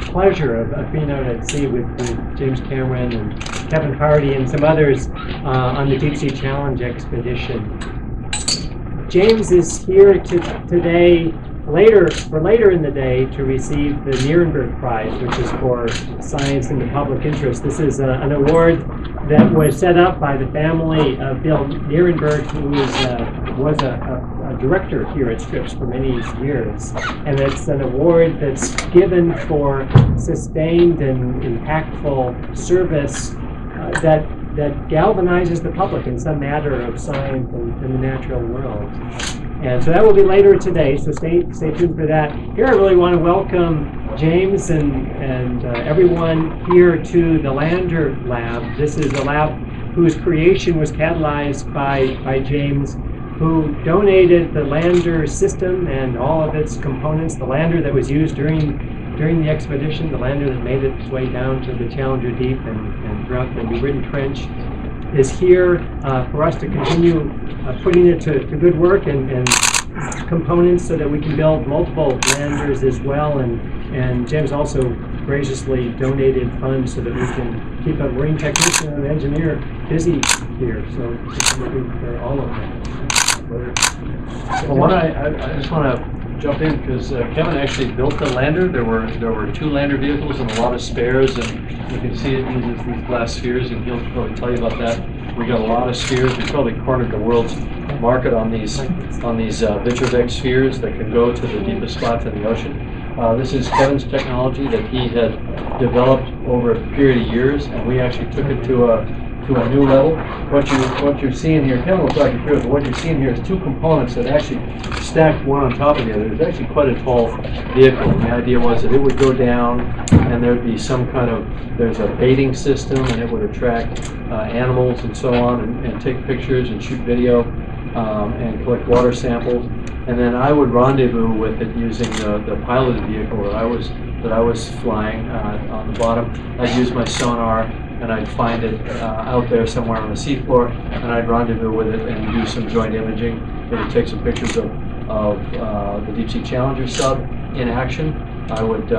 pleasure of being out at sea with James Cameron and Kevin Party and some others on the Deep Sea Challenge expedition. James is here today, later in the day, to receive the Nierenberg Prize, which is for science in the public interest. This is an award that was set up by the family of Bill Nierenberg, who was a director here at Scripps for many years. And it's an award that's given for sustained and impactful service that galvanizes the public in some matter of science and the natural world. And so that will be later today, so stay tuned for that. Here I really want to welcome James and everyone here to the Lander Lab. This is a lab whose creation was catalyzed by James, who donated the Lander system and all of its components, the Lander that was used during the expedition, the Lander that made its way down to the Challenger Deep and throughout the New Britain Trench, is here for us to continue putting it to good work and components so that we can build multiple landers as well. And James also graciously donated funds so that we can keep a marine technician and an engineer busy here. So for all of that. Well, I just want to jump in because Kevin actually built the lander. There were 2 lander vehicles and a lot of spares, and you can see it uses these glass spheres, and he'll probably tell you about that. We got a lot of spheres. We probably cornered the world's market on these Vitrodeck spheres that can go to the deepest spots in the ocean. This is Kevin's technology that he had developed over a period of years, and we actually took it to a new level. What you're seeing here, Kevin will talk you through it, but what you're seeing here is 2 components that actually stacked one on top of the other. It's actually quite a tall vehicle. And the idea was that it would go down and there'd be some kind of, there's a baiting system, and it would attract animals and so on, and take pictures and shoot video and collect water samples. And then I would rendezvous with it using the piloted vehicle that I was flying on the bottom. I'd use my sonar, and I'd find it out there somewhere on the seafloor, and I'd rendezvous with it and do some joint imaging. It would take some pictures of the Deep Sea Challenger sub in action. I would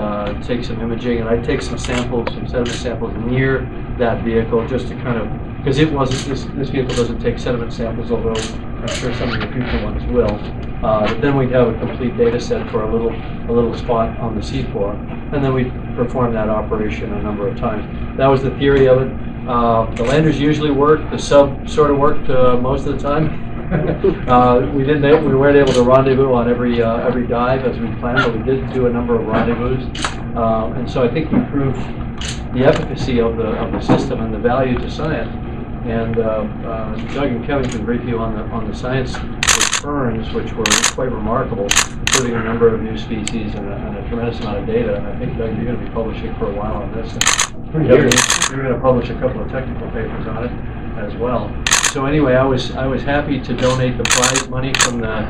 take some imaging, and I'd take some samples, some sediment samples near that vehicle, just to kind of, because it wasn't, this vehicle doesn't take sediment samples, although I'm sure some of the future ones will. But then we'd have a complete data set for a little spot on the seafloor, and then we'd perform that operation a number of times. That was the theory of it. The landers usually worked. The sub sort of worked most of the time. We weren't able to rendezvous on every dive as we planned, but we did do a number of rendezvous, and so I think we proved the efficacy of the system and the value to science. And Doug and Kevin can brief you on the science returns, which were quite remarkable, including a number of new species and a tremendous amount of data. And I think, Doug, you're going to be publishing for a while on this. And you're going to publish a couple of technical papers on it as well. So anyway, I was happy to donate the prize money from the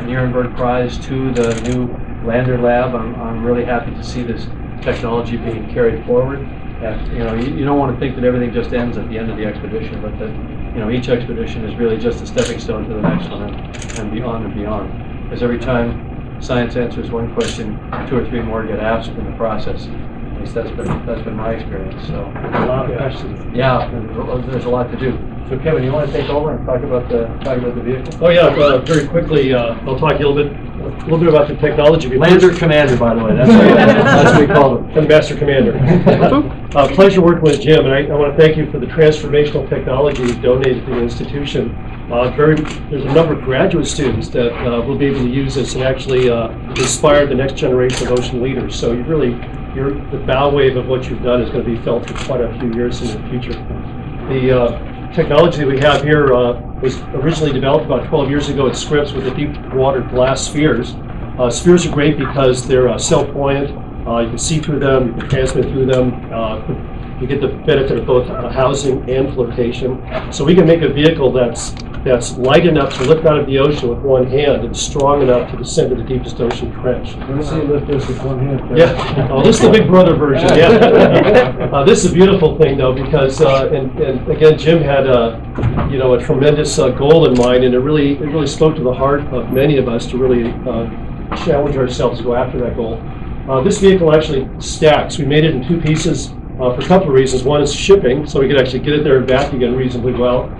Nierenberg Prize to the new Lander Lab. I'm really happy to see this technology being carried forward. And, you don't want to think that everything just ends at the end of the expedition, but that each expedition is really just a stepping stone to the next one and beyond and beyond. Because every time science answers one question, 2 or 3 more get asked in the process. At least that's been my experience. So a lot of questions. Yeah, there's a lot to do. So Kevin, you want to take over and talk about the vehicle? Oh yeah, very quickly. I'll talk a little bit about the technology. Lander Commander, by the way. That's what we call him. And Master Commander. Pleasure working with Jim, and I want to thank you for the transformational technology you donated to the institution. There's a number of graduate students that will be able to use this and actually inspire the next generation of ocean leaders. So the bow wave of what you've done is going to be felt for quite a few years in the future. The technology that we have here was originally developed about 12 years ago at Scripps with the deep water glass spheres. Spheres are great because they're self-buoyant. You can see through them, you can transmit through them. You get the benefit of both housing and flotation. So we can make a vehicle that's light enough to lift out of the ocean with one hand and strong enough to descend to the deepest ocean trench. Let's see, lift this with one hand. Yeah. Oh, this is the big brother version. Yeah. This is a beautiful thing, though, because and again, Jim had a tremendous goal in mind, and it really spoke to the heart of many of us to really challenge ourselves to go after that goal. This vehicle actually stacks. We made it in two pieces for a couple of reasons. One is shipping, so we could actually get it there and back again reasonably well.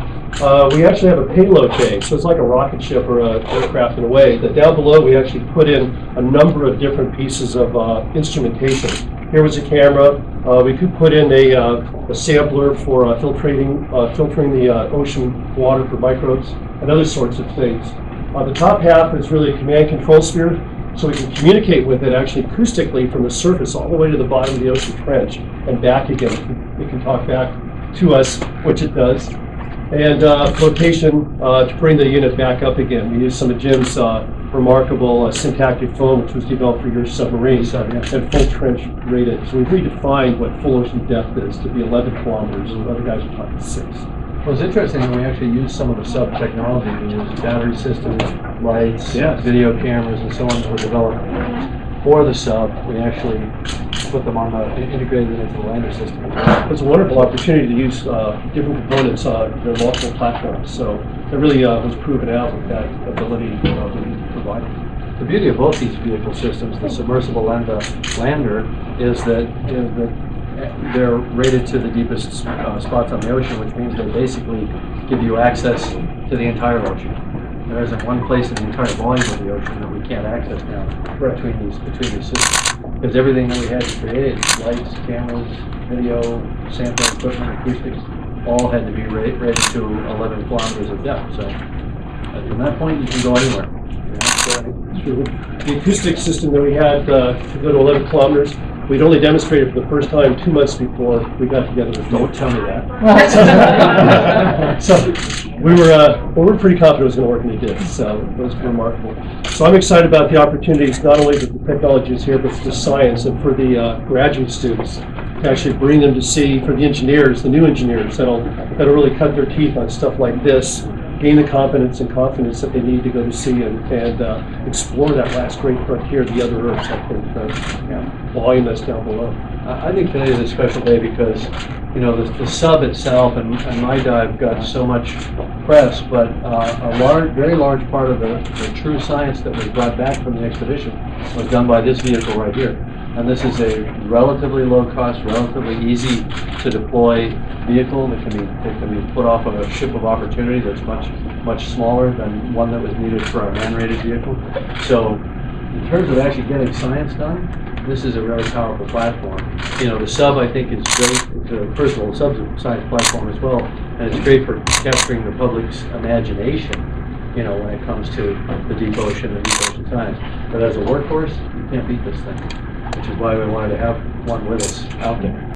We actually have a payload bay, so it's like a rocket ship or an aircraft in a way, that down below we actually put in a number of different pieces of instrumentation. Here was a camera. We could put in a sampler for filtering the ocean water for microbes and other sorts of things. The top half is really a command control sphere, so we can communicate with it actually acoustically from the surface all the way to the bottom of the ocean trench and back again. It can talk back to us, which it does. And flotation to bring the unit back up again. We used some of Jim's remarkable syntactic foam, which was developed for your submarine, and full trench rated. So we redefined what full ocean depth is to be 11 kilometers. Other guys are talking 6. Well, it's interesting that we actually use some of the sub technology. We use battery systems, lights, Yes. video cameras, and so on that were developed for the sub. We actually put them on integrated into the lander system. It's a wonderful opportunity to use different components on their multiple platforms. So it really was proven out with that ability we provided. The beauty of both these vehicle systems, the submersible and the lander, is that they're rated to the deepest spots on the ocean, which means they basically give you access to the entire ocean. There isn't one place in the entire volume of the ocean that we can't access now between these systems. Because everything that we had to create, lights, cameras, video, sample equipment, acoustics, all had to be rated to 11 kilometers of depth. So from that point, you can go anywhere. The acoustic system that we had to go to 11 kilometers, we'd only demonstrated for the first time 2 months before we got together. Don't tell me that. So we were pretty confident it was going to work, and it did. So it was remarkable. So I'm excited about the opportunities, not only that the technology is here, but for the science and for the graduate students to actually bring them to see, for the engineers, the new engineers that'll really cut their teeth on stuff like this, gain the competence and confidence that they need to go to sea and explore that last great frontier, the other Earths, I think, the volume that's down below. I think today is a special day because, you know, the sub itself and my dive got so much press, but a very large part of the true science that was brought back from the expedition was done by this vehicle right here. And this is a relatively low cost, relatively easy to deploy vehicle that can be put off of a ship of opportunity that's much smaller than one that was needed for a man-rated vehicle. So in terms of actually getting science done, this is a really powerful platform. You know, the sub I think is great. First of all, the sub's a science platform as well, and it's great for capturing the public's imagination, you know, when it comes to the deep ocean and deep ocean science. But as a workhorse, you can't beat this thing, which is why we wanted to have one with us out there.